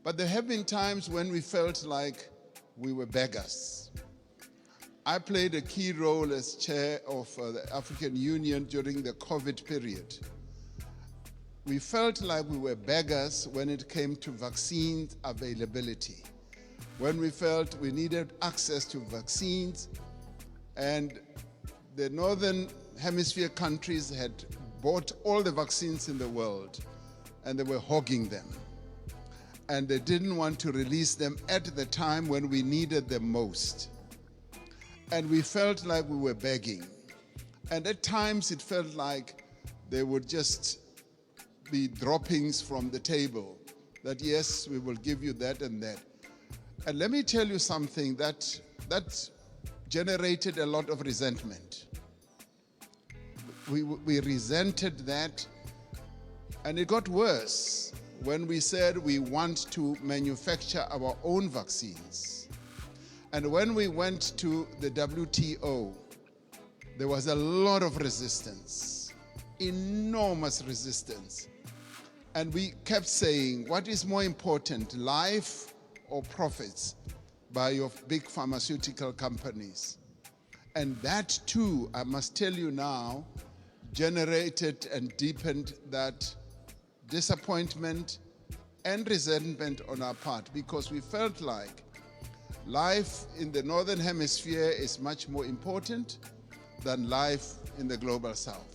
But there have been times when we felt like we were beggars. I played a key role as chair of the African Union during the COVID period. We felt like we were beggars when it came to vaccine availability, when we felt we needed access to vaccines, and the Northern Hemisphere countries had bought all the vaccines in the world, and they were hogging them. And they didn't want to release them at the time when we needed them most. And we felt like we were begging. And at times it felt like they would just be droppings from the table, that yes, we will give you that and that. And let me tell you something that generated a lot of resentment. We resented that, and it got worse when we said we want to manufacture our own vaccines. And when we went to the WTO, there was a lot of resistance, enormous resistance. And we kept saying, what is more important, life or profits by your big pharmaceutical companies? And that too, I must tell you now, generated and deepened that disappointment and resentment on our part, because we felt like life in the Northern Hemisphere is much more important than life in the global South.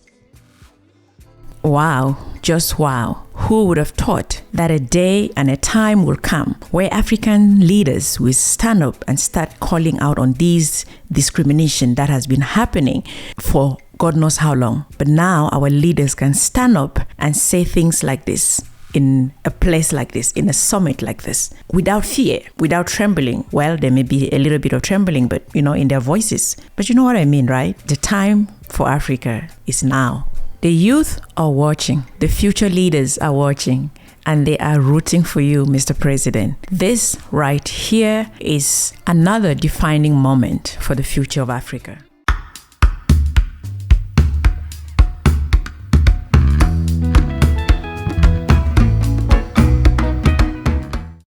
Wow, just wow. Who would have thought that a day and a time will come where African leaders will stand up and start calling out on these discrimination that has been happening for God knows how long. But now our leaders can stand up and say things like this in a place like this, in a summit like this, without fear, without trembling. Well, there may be a little bit of trembling, but in their voices. But you know what I mean, right? The time for Africa is now. The youth are watching, the future leaders are watching, and they are rooting for you, Mr. President. This right here is another defining moment for the future of Africa.